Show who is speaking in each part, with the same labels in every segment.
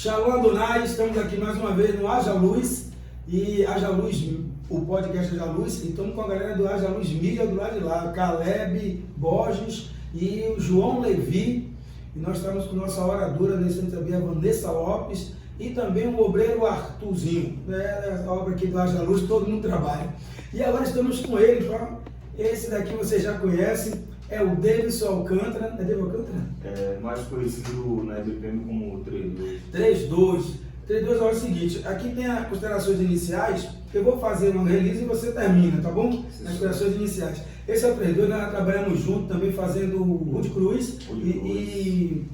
Speaker 1: Shalom Adonai, estamos aqui mais uma vez no Haja Luz, e Haja Luz, o podcast Haja Luz, e estamos com a galera do Haja Luz Mídia do lado de lá, Caleb, Borges e o João Levi, e nós estamos com nossa oradora nesse também, a Vanessa Lopes, e também o obreiro Arthurzinho, a obra aqui do Haja Luz, todo mundo trabalha. E agora estamos com ele, esse daqui você já conhece, é o Davidson Alcântara, é Davidson Alcântara?
Speaker 2: É mais conhecido na EBPM como 3-2.
Speaker 1: 3-2. 3-2 é o seguinte, aqui tem as considerações iniciais, eu vou fazer uma release e você termina, tá bom? As considerações iniciais. Esse é o 3-2, nós trabalhamos junto também fazendo o Rude Cruz e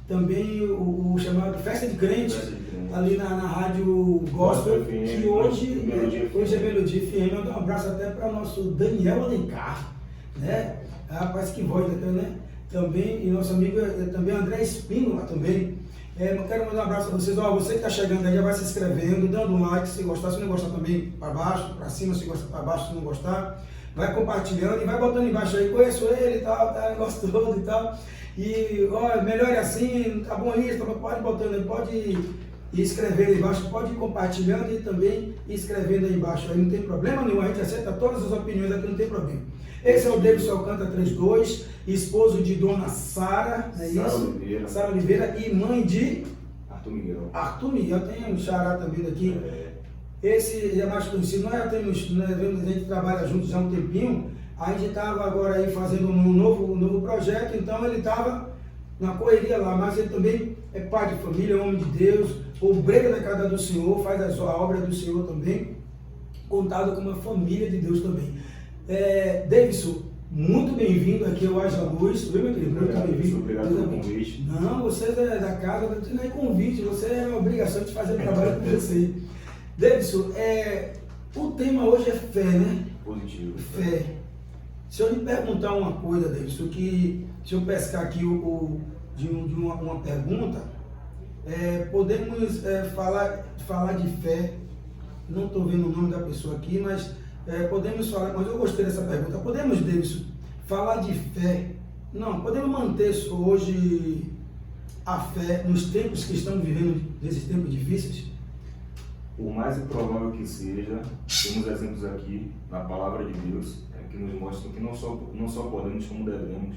Speaker 1: também o chamado Festa de Crente, ali na Rádio Gospel, que hoje é Melodia FM. Eu dou um abraço até para o nosso Daniel Alencar, né? Rapaz, que voz, né? Também, e nosso amigo também André Espíndola também. Eu quero mandar um abraço para vocês. Você que está chegando aí, já vai se inscrevendo, dando um like se gostar. Se não gostar também, para baixo, para cima, se gostar, para baixo, se não gostar. Vai compartilhando e vai botando embaixo aí, conheço ele e tal, tá, negócio todo e tal. E, ó, melhor é assim, tá bom isso, pode botando aí, pode ir escrevendo aí embaixo, pode ir compartilhando e também ir escrevendo aí embaixo. Aí não tem problema nenhum, a gente aceita todas as opiniões aqui, não tem problema. Esse é o Davidson Alcântara 3-2, esposo de Dona Sara, não é isso? Sara Oliveira e mãe de
Speaker 2: Arthur Miguel.
Speaker 1: Arthur Miguel, tem um xará também daqui. Esse é mais conhecido, a gente trabalha juntos já há um tempinho, a gente estava agora aí fazendo um novo projeto, então ele estava na correria lá, mas ele também é pai de família, homem de Deus, obreiro da casa do Senhor, faz a sua obra do Senhor também, contado com uma família de Deus também. Davidson, muito bem-vindo aqui ao Haja Luz, viu, meu querido? Muito bem-vindo.
Speaker 2: Obrigado pelo convite.
Speaker 1: Não, você é da casa, não é convite, você é uma obrigação de fazer trabalho com você. Davidson, o tema hoje é fé, né?
Speaker 2: Positivo.
Speaker 1: Fé. Se eu lhe perguntar uma coisa, Davidson, que se eu pescar aqui de uma pergunta, podemos falar de fé. Não estou vendo o nome da pessoa aqui, mas podemos falar, mas eu gostei dessa pergunta. Podemos, Davidson, falar de fé? Não, podemos manter hoje a fé nos tempos que estamos vivendo, nesses tempos difíceis?
Speaker 2: Por mais improvável que seja, temos exemplos aqui na palavra de Deus que nos mostram que não só podemos, como devemos.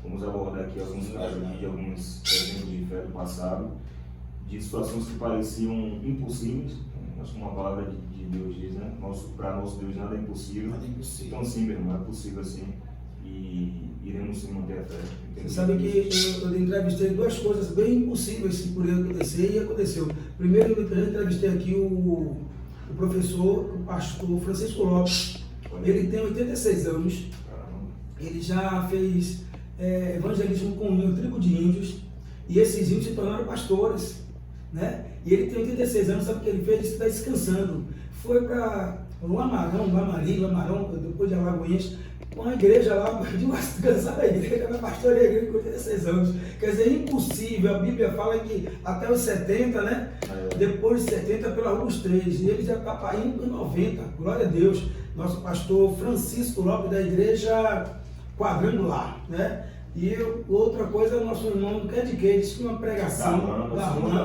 Speaker 2: Vamos abordar aqui alguns casos de alguns exemplos de fé do passado, de situações que pareciam impossíveis, mas como a palavra de Deus diz, né? Para nosso Deus nada é impossível.
Speaker 1: Nada é impossível.
Speaker 2: Então sim, meu irmão, é possível sim, e iremos sim manter a fé.
Speaker 1: Você sabe que eu entrevistei duas coisas bem impossíveis que poderiam acontecer e aconteceu. Primeiro, eu entrevistei aqui o professor, o pastor Francisco Lopes. Ele tem 86 anos, ele já fez evangelismo com uma tribo de índios, e esses índios se tornaram pastores, né? E ele tem 86 anos, sabe o que ele fez? Ele está descansando. Foi para Lamarão, depois de Alagoinhas, uma igreja lá, descansar na igreja, vai pastorear a igreja com 86 anos. Quer dizer, impossível. A Bíblia fala que até os 70, né? Depois de 70, pela luz 3. E ele já está indo para 90. Glória a Deus. Nosso pastor Francisco Lopes, da igreja Quadrangular, né? E outra coisa, nosso irmão Kedike disse que uma pregação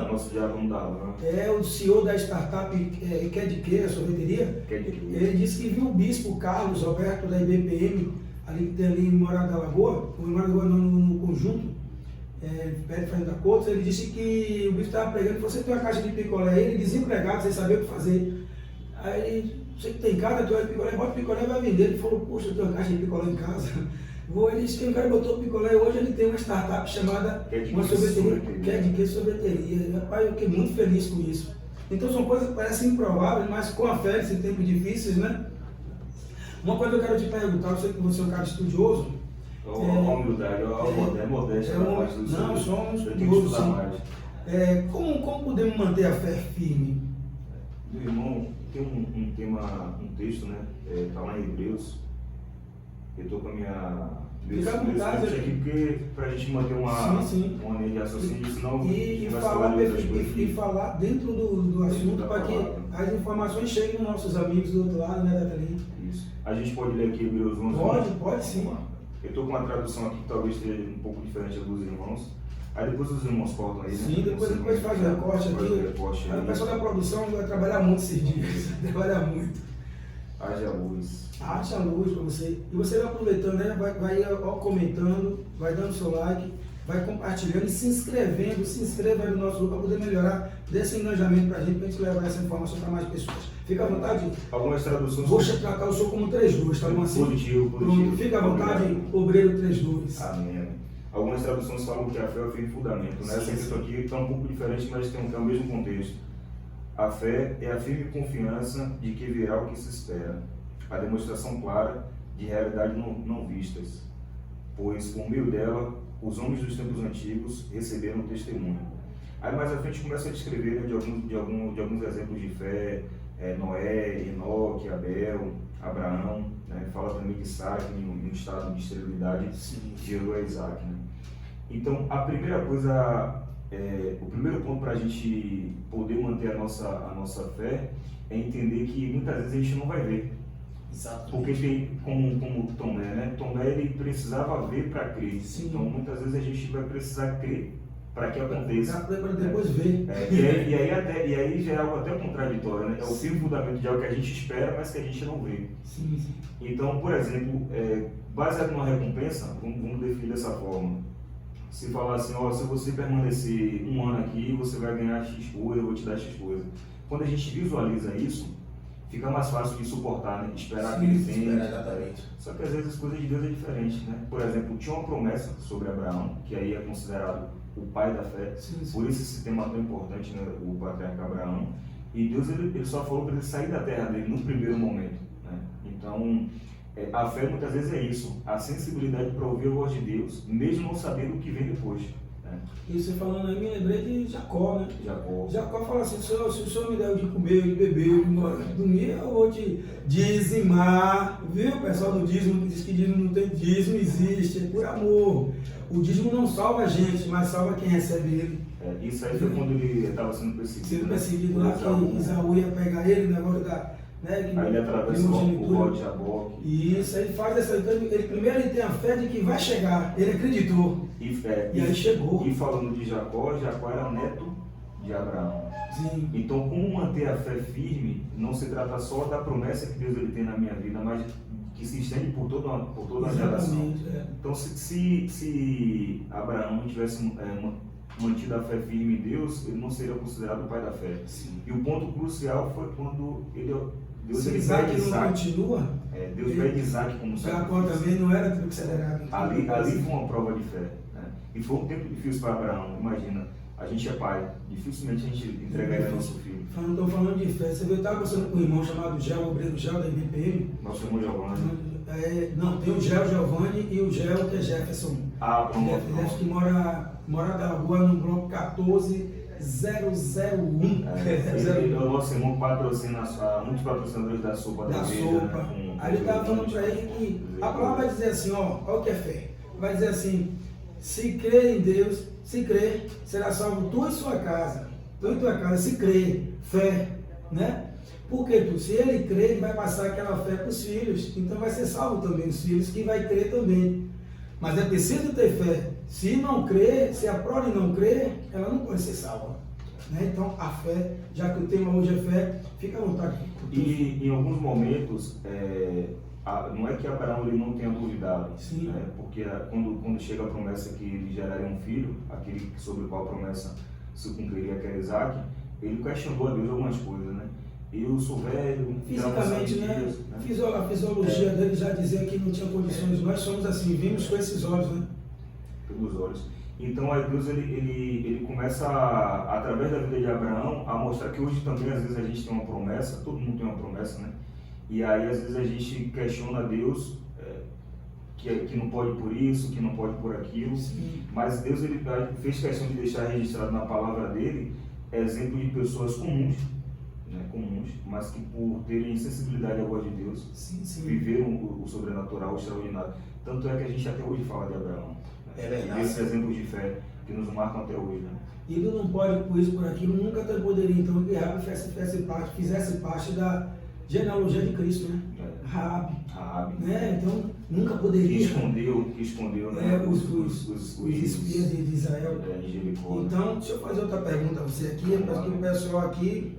Speaker 2: nosso diácono da Alain.
Speaker 1: O CEO da startup Kedike, a sorveteria, ele disse que viu o bispo Carlos Roberto da IBPM, ali que tem ali em Morada da Lagoa, no conjunto, perto de Fazenda Coutos. Ele disse que o bispo estava pregando, você tem uma caixa de picolé aí, ele desempregado, sem saber o que fazer. Aí, você que tem casa, tu vai picolé, bota picolé e vai vender. Ele falou, poxa, eu tenho uma caixa de picolé em casa. Ele disse que o cara botou o picolé, hoje ele tem uma startup chamada uma sorveteria, Kedike Sorveteria. Rapaz, eu fiquei muito feliz com isso. Então são coisas que parecem improváveis, mas com a fé, nesses tempos difíceis, né? Uma coisa que eu quero te perguntar, eu sei que você é um cara estudioso.
Speaker 2: A humildade, a modéstia.
Speaker 1: Não, somos estudiosos, sim. Como podemos manter a fé firme?
Speaker 2: Meu irmão, tem um texto, né? Está lá em Hebreus. Eu estou com a minha aqui porque para a gente manter uma linha de raciocínio, senão
Speaker 1: e falar dentro do assunto para que as informações cheguem nos nossos amigos do outro lado, né, Datalina?
Speaker 2: Isso. A gente pode ler aqui Hebreus 11.
Speaker 1: Pode sim.
Speaker 2: Eu estou com uma tradução aqui que talvez esteja um pouco diferente dos irmãos, Aí depois os irmãos cortam aí, né?
Speaker 1: Sim, depois faz o recorte aqui. Aí o pessoal da produção vai trabalhar muito esses dias, vai trabalhar muito.
Speaker 2: Haja luz.
Speaker 1: Haja luz para você. E você vai aproveitando, né? Vai comentando, vai dando seu like, vai compartilhando e se inscrevendo. Se inscreva aí no nosso grupo para poder melhorar desse engajamento para a gente levar essa informação para mais pessoas. Fica à vontade.
Speaker 2: Algumas traduções.
Speaker 1: Vou tratar o senhor como 3-2, tá bom assim?
Speaker 2: Positivo.
Speaker 1: Fica à vontade, obreiro 3-2.
Speaker 2: Amém. Algumas traduções falam que a fé é o firme fundamento, né? Essa questão aqui está um pouco diferente, mas tem o mesmo contexto. A fé é a firme confiança de que virá o que se espera, a demonstração clara de realidades não vistas, pois por meio dela os homens dos tempos antigos receberam o testemunho. Aí mais à frente começa a descrever, né, de alguns exemplos de fé, Noé, Enoque, Abel, Abraão, né? Fala também de Isaac, em um estado de esterilidade, gerou a Isaac. Né? Então, a primeira coisa, o primeiro ponto para a gente poder manter a nossa fé é entender que muitas vezes a gente não vai ver.
Speaker 3: Exato.
Speaker 2: Porque tem, como Tomé, né? Tomé ele precisava ver para crer.
Speaker 1: Sim.
Speaker 2: Então, muitas vezes a gente vai precisar crer para que aconteça.
Speaker 1: Para depois ver.
Speaker 2: E aí já é algo até contraditório, né? É o firme fundamento de algo que a gente espera, mas que a gente não vê.
Speaker 1: Sim.
Speaker 2: Então, por exemplo, baseado numa recompensa, vamos definir dessa forma. Se falar assim, ó, se você permanecer um ano aqui, você vai ganhar X coisa, eu vou te dar X coisa. Quando a gente visualiza isso, fica mais fácil de suportar, né? Esperar aquele tempo.
Speaker 3: Exatamente.
Speaker 2: Só que às vezes as coisas de Deus é diferente, né? Por exemplo, tinha uma promessa sobre Abraão, que aí é considerado o pai da fé.
Speaker 1: Sim.
Speaker 2: Por isso esse tema tão importante, né? O patriarca Abraão. E Deus ele só falou para ele sair da terra dele no primeiro momento, né? Então, a fé muitas vezes é isso, a sensibilidade para ouvir a voz de Deus, mesmo não sabendo o que vem depois. Né?
Speaker 1: E você falando aí, me lembrei de Jacó, né?
Speaker 2: Jacó
Speaker 1: fala assim, se o senhor me der o de comer, de beber, de dormir, eu vou te dizimar. Viu, o pessoal do dízimo que diz que dízimo não tem dízimo, existe, é por amor. O dízimo não salva a gente, mas salva quem recebe ele.
Speaker 2: Isso aí foi quando ele estava sendo perseguido.
Speaker 1: Lá que Isaú ia pegar ele, o negócio da... Né,
Speaker 2: aí ele atravessa o rol de Jaboque.
Speaker 1: Isso, ele faz essa... Primeiro ele tem a fé de que vai chegar, ele acreditou. E aí chegou.
Speaker 2: E falando de Jacó era neto de Abraão.
Speaker 1: Sim.
Speaker 2: Então, como manter a fé firme, não se trata só da promessa que Deus ele tem na minha vida, mas que se estende por toda a geração. Então, se Abraão não tivesse mantido a fé firme em Deus, ele não seria considerado o pai da fé.
Speaker 1: Sim.
Speaker 2: E o ponto crucial foi quando Deus
Speaker 1: se Isaac não continua,
Speaker 2: Deus pede Isaac como
Speaker 1: Jacó também não era tudo acelerado.
Speaker 2: Ali foi uma prova de fé. Né? E foi um tempo difícil para Abraão. Imagina, a gente é pai, dificilmente a gente entregaria nosso filho.
Speaker 1: Estou falando de fé. Você viu, eu estava conversando com um irmão chamado Gel, o obreiro Gel da IBPM.
Speaker 2: Nosso irmão Giovanni.
Speaker 1: Não, tem o Gel Giovanni e o Gel que é Jefferson. Jefferson que mora da rua no bloco 14001.
Speaker 2: O nosso irmão patrocina muitos patrocinadores da sopa da
Speaker 1: sopa. Né? Aí ele estava falando para ele que a palavra vai dizer assim, olha o que é fé. Vai dizer assim, se crer em Deus, se crer, será salvo tu e sua casa. Tu e tua casa, se crer, fé, né? Porque se ele crer, ele vai passar aquela fé para os filhos. Então vai ser salvo também os filhos, que vai crer também. Mas é preciso ter fé. Se não crer, se a prole não crer, ela não pode ser salva. Né? Então a fé, já que o tema hoje é fé, fica à vontade.
Speaker 2: E em alguns momentos, não é que Abraão ele não tenha duvidado, né? Porque quando chega a promessa que ele geraria um filho, aquele sobre o qual a promessa se cumpriria, que era Isaac, ele questionou a Deus algumas coisas, né? Eu sou velho,
Speaker 1: fisicamente, né? A fisiologia dele já dizia que não tinha condições. Nós somos assim, vimos com esses olhos, né?
Speaker 2: Pelos olhos. Então aí Deus ele começa, através da vida de Abraão, a mostrar que hoje também às vezes a gente tem uma promessa, todo mundo tem uma promessa, né? E aí às vezes a gente questiona a Deus que não pode por isso, que não pode por aquilo.
Speaker 1: Sim.
Speaker 2: Mas Deus ele fez questão de deixar registrado na palavra dele exemplo de pessoas comuns, né? Comuns, mas que por terem sensibilidade à voz de Deus, viveram o sobrenatural, o extraordinário. Tanto é que a gente até hoje fala de Abraão.
Speaker 3: É verdade.
Speaker 2: Esses exemplos de fé que nos marcam até hoje. Né?
Speaker 1: E ele não pode por isso, por aquilo, nunca poderia, então, que Rabi fizesse parte da genealogia de Cristo, né? Raabe,
Speaker 2: Raabe,
Speaker 1: né? Então nunca
Speaker 2: que
Speaker 1: poderia
Speaker 2: escondeu né,
Speaker 1: os espias de Israel.
Speaker 2: em Jericó.
Speaker 1: Então, deixa eu fazer outra pergunta a você aqui, porque o pessoal aqui.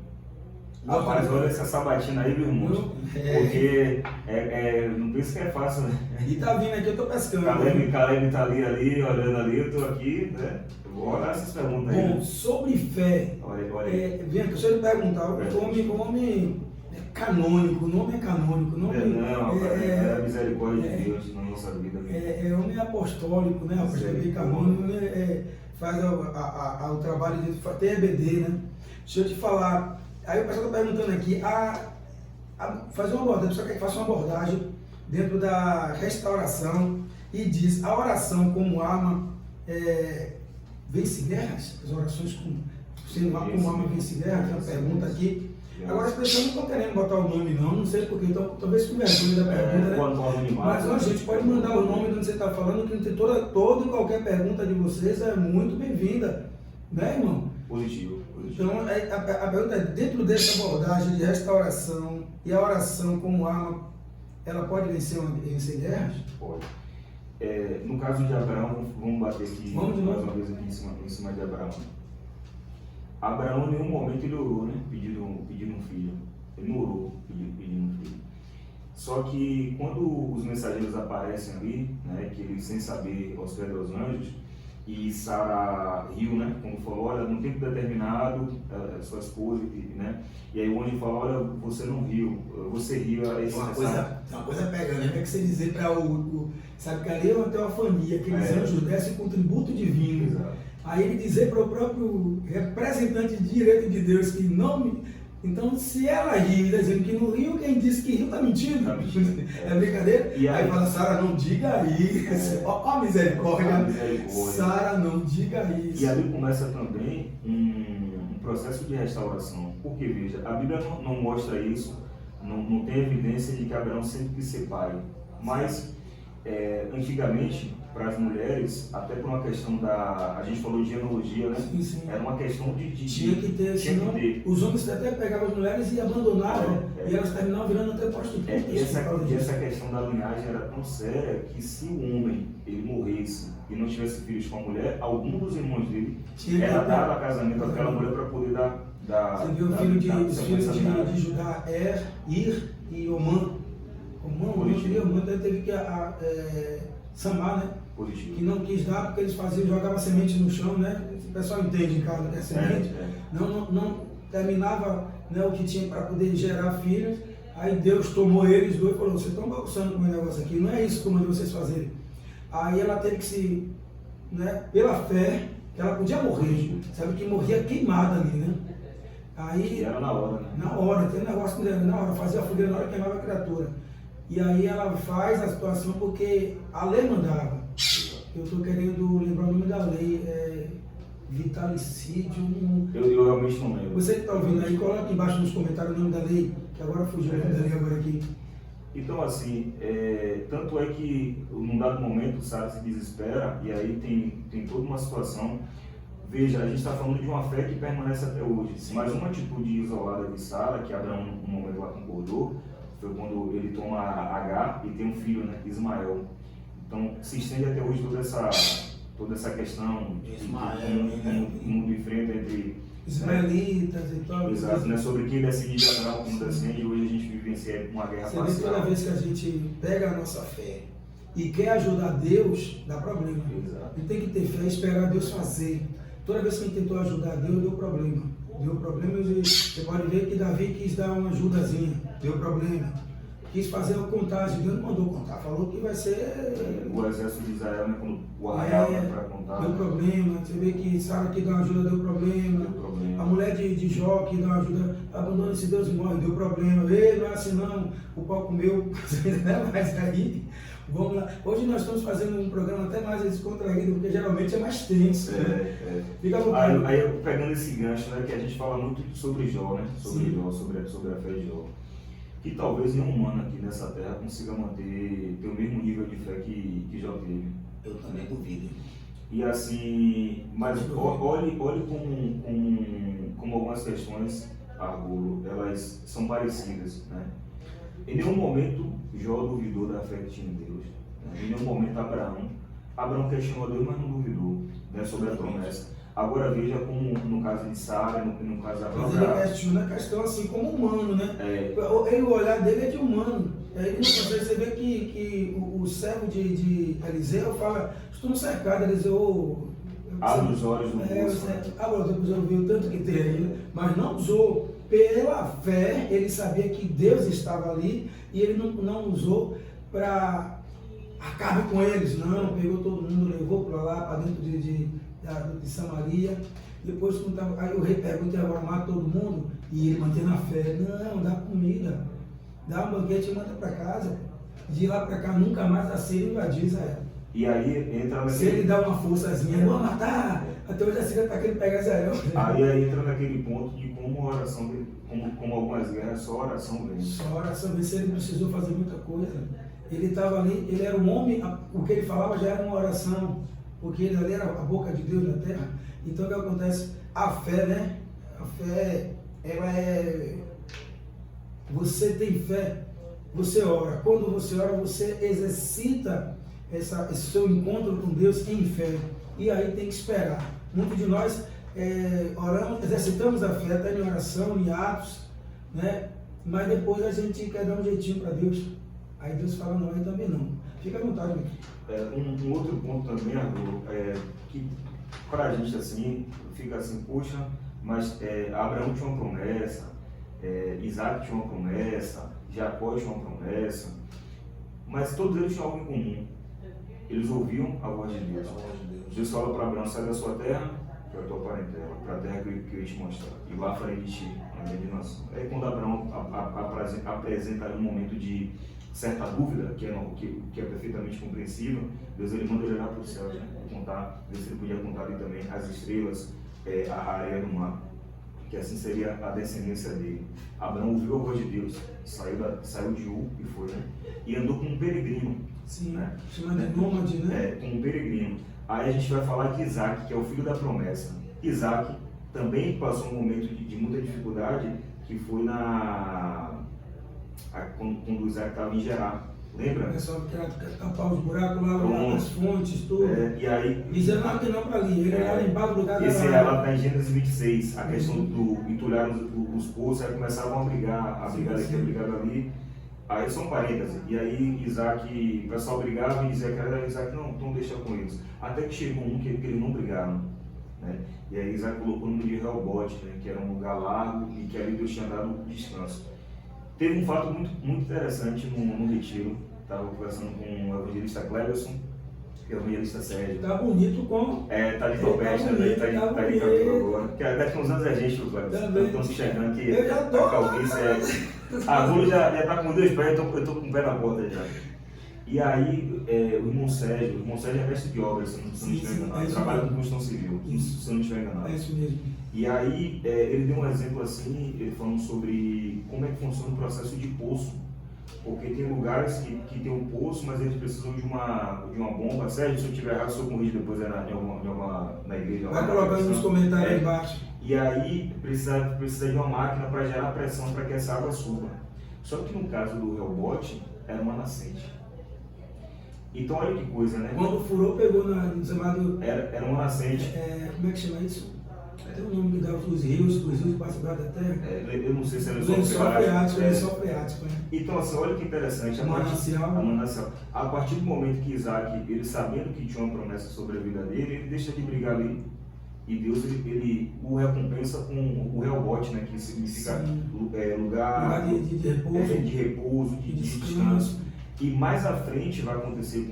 Speaker 2: Rapaz, olha essa sabatina aí, meu irmão. Porque não pensa que é fácil, né?
Speaker 1: E tá vindo aqui, eu tô pescando.
Speaker 2: Caleb tá ali, olhando ali, eu tô aqui, né? Eu vou olhar essas perguntas aí.
Speaker 1: Bom, sobre fé,
Speaker 2: Olha
Speaker 1: Bianca, deixa eu lhe perguntar, o homem é canônico, o nome é canônico, o nome
Speaker 2: é a misericórdia de Deus na nossa vida.
Speaker 1: é homem apostólico, né? Apostólico canônico, faz o trabalho de ter EBD, né? Deixa eu te falar, aí o pessoal está perguntando aqui, fazer uma abordagem, só quer que faça uma abordagem dentro da restauração e diz, a oração como arma vence guerras? As orações como arma vence guerras? Tem uma pergunta aqui. Agora as pessoas não estão querendo botar o nome não sei porquê, então talvez com vergonha da pergunta, né? Mas a gente pode mandar o nome de onde você está falando, que toda e qualquer pergunta de vocês é muito bem-vinda, né, irmão?
Speaker 2: Positivo.
Speaker 1: Então a pergunta é, dentro dessa abordagem de restauração e a oração como arma, ela pode vencer guerras?
Speaker 2: Pode. No caso de Abraão, vamos bater aqui mais uma vez aqui em cima de Abraão. Abraão, em nenhum momento ele orou, né? Pedindo um filho. Ele não orou pedindo um filho. Só que quando os mensageiros aparecem ali, né? Que ele sem saber aos pés dos anjos, e Sara riu, né? Como falou, olha, num tempo determinado, sua esposa, né? E aí o anjo fala, olha, você não riu, você riu.
Speaker 1: Uma coisa pega, né? É que você dizer para sabe que ali é uma teofania, aqueles anjos descem com tributo divino.
Speaker 2: Exato.
Speaker 1: Aí ele dizer para o próprio representante direto de Deus que não. Então, se ela riu, dizendo que não riu, quem disse que riu está mentindo.
Speaker 2: Tá mentindo.
Speaker 1: É brincadeira?
Speaker 2: E aí
Speaker 1: fala, Sara, não diga isso. Ó a misericórdia. Sara, não diga isso.
Speaker 2: E ali começa também um processo de restauração. Porque, veja, a Bíblia não mostra isso, não tem evidência de que Abraão sempre quis ser pai. Mas, antigamente, para as mulheres, até por uma questão a gente falou de genealogia, né?
Speaker 1: Sim.
Speaker 2: Era uma questão de
Speaker 1: tinha que ter, senão os homens até pegavam as mulheres e abandonavam, e elas terminavam virando até prostitutas.
Speaker 2: E essa questão da linhagem era tão séria que se o homem ele morresse e não tivesse filhos com a mulher, algum dos irmãos dele era dado a casamento àquela mulher para poder dar.
Speaker 1: Você viu os filhos de Judá, Ir e Omã. Omã teve que Samar, né?
Speaker 2: Positivo.
Speaker 1: Que não quis dar porque eles jogavam semente no chão, né? O pessoal entende em casa, né? Semente. Não terminava, né, o que tinha para poder gerar filhos. Aí Deus tomou eles dois e falou, vocês estão bagunçando com o meu negócio aqui, não é isso que eu mandei vocês fazerem. Aí ela teve que pela fé, que ela podia morrer, sabe que morria queimada ali, né? Aí,
Speaker 2: e era na hora, né?
Speaker 1: Na hora, tem um negócio na hora, fazia a fogueira na hora, queimava a criatura. E aí ela faz a situação porque a lei mandava. Eu estou querendo lembrar o nome da lei, vitalicídio.
Speaker 2: Eu realmente não lembro.
Speaker 1: Você que está ouvindo aí, coloca aqui embaixo nos comentários o nome da lei, que agora fugiu o nome da lei agora aqui.
Speaker 2: Então assim, tanto é que num dado momento Sara se desespera e aí tem toda uma situação. Veja, a gente está falando de uma fé que permanece até hoje. Mas uma atitude isolada de Sara, que Abraão no momento lá concordou, foi quando ele toma Agar e tem um filho, né, Ismael. Então se estende até hoje toda essa questão que o mundo enfrenta entre
Speaker 1: ismaelitas e tal.
Speaker 2: Exato, né? Sobre quem decide de Abraão como descende, e hoje a gente vivencia uma guerra
Speaker 1: parcial.
Speaker 2: Você vê
Speaker 1: toda vez que a gente pega a nossa fé e quer ajudar Deus, dá problema.
Speaker 2: Exato.
Speaker 1: A gente tem que ter fé e esperar Deus fazer. Toda vez que a gente tentou ajudar Deus, deu problema. Deu problema, você pode ver que Davi quis dar uma ajudazinha, deu problema. Quis fazer a contagem, Deus não mandou contar, falou que vai ser...
Speaker 2: O exército de Israel, né, quando o arraial para contar.
Speaker 1: Deu problema, você vê que Sara que dá uma ajuda, deu problema. A mulher de Jó que dá uma ajuda, abandona esse Deus e morre, deu problema. Ei, não é assim não, o pau comeu, mas aí... Vamos lá. Hoje nós estamos fazendo um programa até mais descontraído, porque geralmente é mais tenso. Fica
Speaker 2: aí eu pegando esse gancho, né, que a gente fala muito sobre Jó, né? Sobre Jó, sobre a fé de Jó. Que talvez nenhum humano aqui nessa terra consiga ter o mesmo nível de fé que Jó teve.
Speaker 3: Eu também duvido.
Speaker 2: E assim, mas olhe como algumas questões, Argolo, elas são parecidas, né? Em nenhum momento Jó duvidou da fé que tinha em Deus. Em nenhum momento Abraão questionou a Deus, mas não duvidou, né, sobre a promessa. Agora veja como no caso de Sara, no caso da
Speaker 1: Mas ele
Speaker 2: própria...
Speaker 1: questiona a questão assim como humano, né? O olhar dele é de humano. Ele não consegue, você vê que o servo de Eliseu fala, estou no cercado, Eliseu...
Speaker 2: Abre os olhos do moço.
Speaker 1: Agora depois eu vi o tanto que tem aí, mas não usou. Pela fé, ele sabia que Deus estava ali e ele não usou para acabar com eles, não. Pegou todo mundo, levou para lá, para dentro de Samaria. Depois, aí o rei pergunta, agora mata todo mundo, e ele mantém na fé. Não, dá comida, dá um banquete e manda para casa. De lá para cá, nunca mais a Síria invadiu Israel.
Speaker 2: E aí entra
Speaker 1: Se ele dá uma forçazinha, vou matar, até hoje a Síria está querendo pegar Israel.
Speaker 2: Aí entra naquele ponto de como a oração, como algumas guerras, só a oração vem.
Speaker 1: Só a oração vem, se ele precisou fazer muita coisa. Ele estava ali, ele era um homem, o que ele falava já era uma oração, porque ele ali era a boca de Deus na terra. Então o que acontece? A fé, né? A fé, ela é... Você tem fé, você ora. Quando você ora, você exercita esse seu encontro com Deus em fé. E aí tem que esperar. Muitos de nós oramos, exercitamos a fé até em oração, em atos, né? Mas depois a gente quer dar um jeitinho para Deus. Aí Deus fala, não, aí também não. Fica à vontade,
Speaker 2: Um outro ponto também, Arthur, que para a gente assim, fica assim, poxa, mas Abraão tinha uma promessa, Isaac tinha uma promessa, Jacó tinha uma promessa, mas todos eles tinham algo em comum. Eles ouviam a voz de Deus. Deus fala para Abraão, sai da sua terra, que é a tua parentela, para a terra que eu ia te mostrar, e lá farei de ti uma grande nação. Aí quando Abraão apresenta um momento de certa dúvida, que é perfeitamente compreensível, Deus ele manda olhar para o céu, né? Contar, ver se ele podia contar ali também as estrelas, a areia do mar, que assim seria a descendência dele. Abraão ouviu a voz de Deus, saiu de Ur e foi, né? E andou como um peregrino.
Speaker 1: Sim,
Speaker 2: né?
Speaker 1: Chama de nômade, né?
Speaker 2: Como um peregrino. Aí a gente vai falar que Isaac, que é o filho da promessa, Isaac também passou um momento de muita dificuldade, que foi quando Isaac estava em Gerar. Lembra?
Speaker 1: O pessoal que tapar os buracos lá nas fontes, tudo.
Speaker 2: E aí...
Speaker 1: Dizendo lá que não para ali, ele era limpado do lugar da
Speaker 2: esse ela está em Gênesis 26, a questão do entulhar os poços, aí começavam a brigar aqui, a brigar ali. Aí são parênteses. E aí Isaac, o pessoal brigava e dizia que era Isaac, não, então deixa com eles. Até que chegou um que eles não brigaram. Né? E aí Isaac colocou o nome de Reobote, né? Que era um lugar largo e que ali Deus tinha dado descanso. Teve um fato muito interessante no retiro. Estava conversando com o evangelista Cleverson, que é o evangelista Sérgio.
Speaker 1: Tá bonito como...
Speaker 2: Tá de topete também, tá de cabelo agora. Porque daqui a uns anos é gente, o Cleverson. Estão se enxergando que
Speaker 1: eu já tô.
Speaker 2: A calvície a Rua já tá com 2 pés, eu tô com o pé na porta já. E aí, o irmão Sérgio é mestre de obras, se eu não estiver enganado. Trabalha com construção civil, se eu não estiver enganado.
Speaker 1: É isso mesmo.
Speaker 2: E aí, ele deu um exemplo assim, ele falando sobre como é que funciona o processo de poço. Porque tem lugares que tem um poço, mas eles precisam de uma bomba. Sérgio, se eu estiver errado, se eu corrijo depois na igreja.
Speaker 1: Vai colocando nos comentários aí embaixo.
Speaker 2: E aí precisa de uma máquina para gerar pressão para que essa água suba. Só que no caso do Reobote, era uma nascente. Então olha que coisa, né?
Speaker 1: Quando furou, pegou no chamado...
Speaker 2: Era uma nascente.
Speaker 1: Como é que chama isso? Tem um nome que dá os rios que passam debaixo da terra.
Speaker 2: Eu não sei se é
Speaker 1: lençol freático.
Speaker 2: Então assim, olha que interessante. A manancial. A partir do momento que Isaac, ele sabendo que tinha uma promessa sobre a vida dele, ele deixa de brigar ali. E Deus ele o recompensa com o Reobote, né, que significa lugar de repouso, de descanso. E mais à frente vai acontecer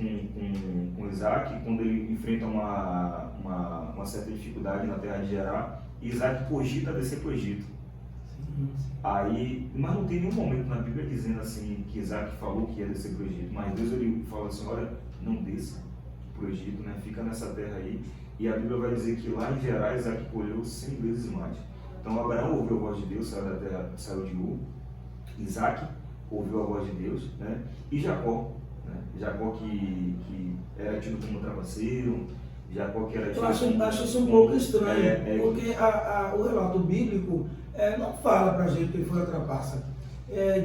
Speaker 2: com Isaac, quando ele enfrenta uma certa dificuldade na terra de Gerar, Isaac cogita descer para o Egito. Aí, mas não tem nenhum momento na Bíblia dizendo assim que Isaac falou que ia descer para o Egito, mas Deus ele fala assim, olha, não desça para o Egito, né, fica nessa terra aí. E a Bíblia vai dizer que lá em Gerar, Isaac colheu 100 vezes mais. Então Abraão ouviu a voz de Deus, saiu da terra, saiu de Ur. Isaac ouviu a voz de Deus, né? E Jacó, né? Jacó que era tido como trapaceiro, Jacó que era tido
Speaker 1: Eu acho isso um pouco estranho, porque o relato bíblico não fala pra gente que ele foi a trapaça.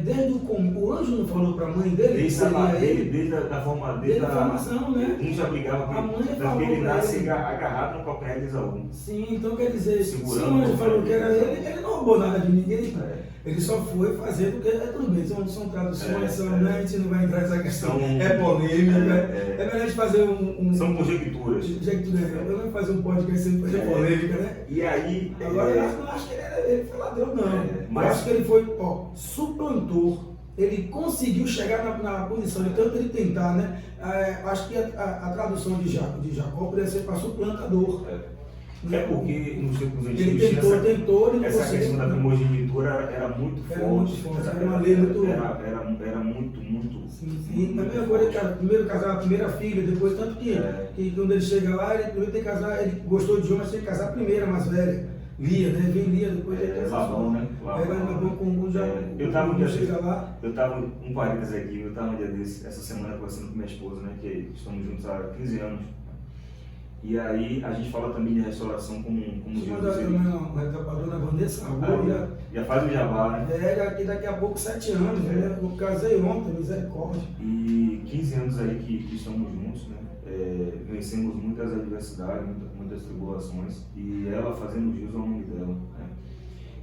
Speaker 1: desde o anjo não falou para a mãe dele,
Speaker 2: Desde a
Speaker 1: formação, né?
Speaker 2: Um já brigava
Speaker 1: A mãe
Speaker 2: porque
Speaker 1: falou
Speaker 2: ele
Speaker 1: pra
Speaker 2: nasce
Speaker 1: ele.
Speaker 2: agarrado no calcanhar de Esaú.
Speaker 1: Sim, então quer dizer, se
Speaker 2: Segurando
Speaker 1: o anjo
Speaker 2: o
Speaker 1: falou que era
Speaker 2: calcanhar.
Speaker 1: ele não roubou nada de ninguém.
Speaker 2: É.
Speaker 1: Ele só foi fazer, porque tudo bem, são traduções, né? A gente não vai entrar nessa questão,
Speaker 2: São-
Speaker 1: é polêmica.
Speaker 2: é.
Speaker 1: É melhor a gente fazer
Speaker 2: São conjecturas.
Speaker 1: Eu não fazer um podcast sem fazer polêmica, né?
Speaker 2: E aí.
Speaker 1: Agora eu não acho que ele foi ladrão, não.
Speaker 2: Mas-
Speaker 1: Eu acho que ele foi, suplantor. Ele conseguiu chegar na posição de tanto ele tentar, né? Acho que a tradução de Jacó poderia ser para suplantador.
Speaker 2: É porque nos tempos antigos
Speaker 1: Ele tentou, ele não
Speaker 2: essa
Speaker 1: conseguiu.
Speaker 2: questão da primogenitura era muito forte.
Speaker 1: Era muito forte, era uma lei muito.
Speaker 2: Era muito.
Speaker 1: Sim. A mesma coisa, cara, primeiro casar a primeira filha, depois, tanto que quando ele chega lá, ele primeiro tem que casar, ele gostou de João, mas tem que casar a primeira, a mais velha. Lia, né? Vem Lia, depois ele casar.
Speaker 2: Labão, né?
Speaker 1: Era Labão com já.
Speaker 2: Eu tava um dia
Speaker 1: chega lá.
Speaker 2: Eu tava, um parênteses aqui, eu tava um dia desse, essa semana conversando com minha esposa, né? Que estamos juntos há 15 anos. E aí a gente fala também de restauração como
Speaker 1: Deixa eu
Speaker 2: Jesus.
Speaker 1: mandar também para a dona Vanessa agora.
Speaker 2: Já faz o jabá, né?
Speaker 1: Daqui a pouco 7 anos, né? Eu casei ontem, misericórdia.
Speaker 2: E 15 anos aí que estamos juntos, né? Vencemos muitas adversidades, muitas tribulações, e ela fazendo jus ao nome dela, né?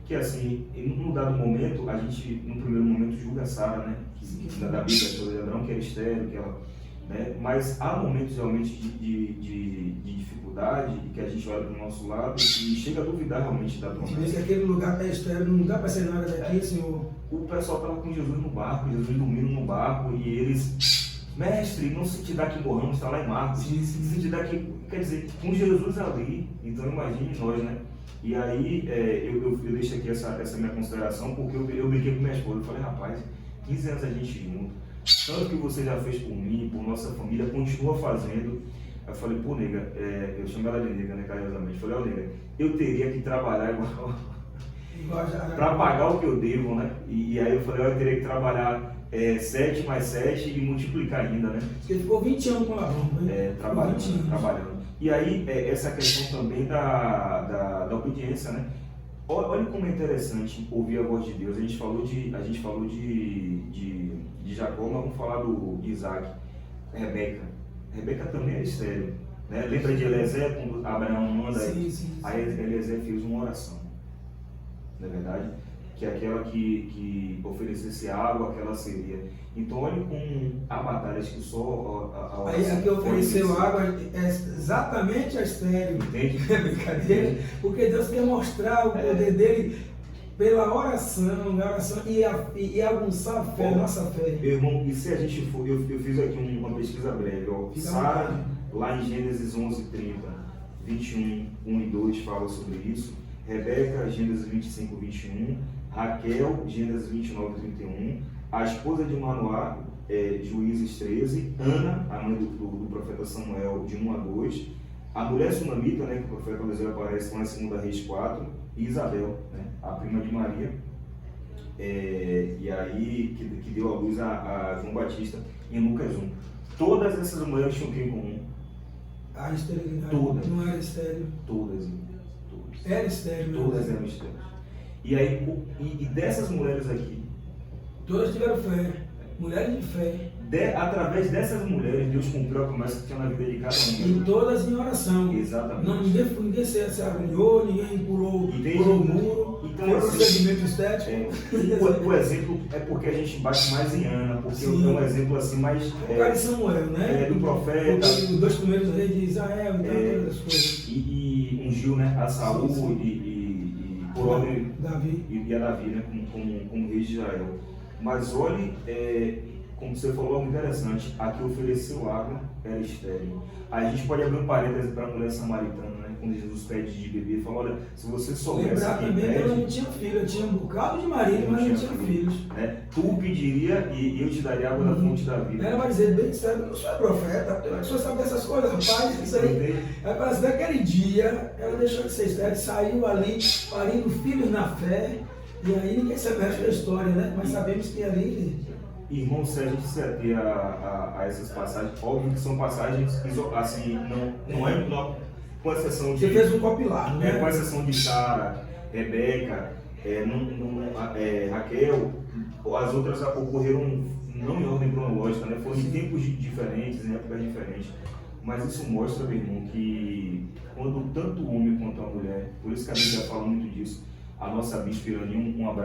Speaker 2: Que assim, num dado momento, a gente, no primeiro momento, julga Sara, né? Que da Bíblia, sobre Abraão, que era estéril, que ela, né? Mas há momentos realmente de dificuldade, que a gente olha para o nosso lado e chega a duvidar realmente da
Speaker 1: A gente vê
Speaker 2: promessa.
Speaker 1: que aquele lugar está estéreo, não dá para ser nada daqui, Senhor.
Speaker 2: O pessoal estava com Jesus no barco, Jesus dormindo no barco, e eles, mestre, não se te dá que morramos, está lá em Marcos. Se te dá que, quer dizer, com Jesus ali, então imagine nós, né? E aí eu deixo aqui essa minha consideração, porque eu brinquei com minha esposa, eu falei, rapaz, 15 anos a gente junto, tanto que você já fez por mim, por nossa família, continua fazendo. Eu falei, pô, nega, eu chamo ela de nega, né, carinhosamente. Eu falei, ó, nega, eu teria que trabalhar igual para pagar o que eu devo, né? E aí eu falei, ó, eu teria que trabalhar 7 mais 7 e multiplicar ainda, né?
Speaker 1: Porque ele ficou 20 anos com Labão, né?
Speaker 2: Trabalhando. E aí, essa questão também da obediência, né? Olha como é interessante ouvir a voz de Deus. A gente falou de Jacó, mas vamos falar de Isaac. Rebeca também é estéril, né? Lembra de Eliezer, quando Abraão manda?
Speaker 1: Sim.
Speaker 2: Aí Eliezer fez uma oração, não é verdade? Que aquela que oferecesse água, aquela seria. Então, olha como há batalhas que só a oração.
Speaker 1: Aí aqui ofereceu água é exatamente a estéreo.
Speaker 2: Entende?
Speaker 1: É brincadeira, porque Deus quer mostrar o poder dele pela oração e aguçar a fé, nossa fé.
Speaker 2: Meu irmão, e se a gente for, eu fiz aqui uma pesquisa breve, ó. Sara, lá em Gênesis 11:30, 21, 1 e 2 fala sobre isso. Rebeca, Gênesis 25, 21. Raquel, Gênesis 29, 31. A esposa de Manoá, Juízes 13. Ana, a mãe do profeta Samuel, de 1 a 2. A mulher sunamita, né, que o profeta Eliseu aparece lá em 2 Reis 4. E Isabel, né, a prima de Maria. E aí, que deu à luz a João Batista em Lucas 1. Todas essas mulheres tinham o que em comum?
Speaker 1: A esterilidade
Speaker 2: Todas.
Speaker 1: não era estéreo.
Speaker 2: Todas.
Speaker 1: Era estéreo.
Speaker 2: Todas eram estéreis. E aí, e dessas mulheres aqui,
Speaker 1: todas tiveram fé. Mulheres de fé.
Speaker 2: Através dessas mulheres, Deus cumpriu a promessa que tinha na vida de cada
Speaker 1: E
Speaker 2: uma.
Speaker 1: todas em oração.
Speaker 2: Exatamente.
Speaker 1: Não, ninguém se agulhou, ninguém pulou o muro,
Speaker 2: Então,
Speaker 1: foi
Speaker 2: assim,
Speaker 1: procedimento estético.
Speaker 2: O exemplo é porque a gente bate mais em Ana, porque
Speaker 1: Sim.
Speaker 2: é um exemplo assim mais.
Speaker 1: O cara de Samuel, né?
Speaker 2: Do profeta.
Speaker 1: Os 2 primeiros reis de Israel, então todas as coisas.
Speaker 2: E ungiu, né, a Saul e por ordem.
Speaker 1: Davi.
Speaker 2: E a Davi, né, como rei de Israel. Mas olhe, como você falou, algo interessante, a que ofereceu água era estéril. Aí a gente pode abrir um parênteses para a mulher samaritana, né? Quando Jesus pede de beber, fala, olha, se você soubesse
Speaker 1: Lembrar
Speaker 2: quem
Speaker 1: também que ela não
Speaker 2: pede,
Speaker 1: tinha filho, ela tinha um bocado de marido, mas não tinha filhos.
Speaker 2: né? Tu pediria e eu te daria água da fonte da vida.
Speaker 1: Ela vai dizer, bem sério, eu sou profeta, a pessoa sabe dessas coisas, rapaz, isso aí. Aí parece que naquele dia, ela deixou de ser estéril, saiu ali, parindo filhos na fé, e aí ninguém sabe o resto da história, né? Mas sabemos que ali...
Speaker 2: Irmão, se a gente se ater a essas passagens, óbvio que são passagens, assim, não com exceção de...
Speaker 1: Você fez um compilado, né?
Speaker 2: Com exceção de Sara, Rebeca, Raquel, as outras ocorreram não em ordem cronológica, né? Foram em tempos diferentes, em épocas diferentes. Mas isso mostra, meu irmão, que quando tanto o homem quanto a mulher, por isso que a Bíblia fala muito disso, a nossa bispa Irani, um abraço.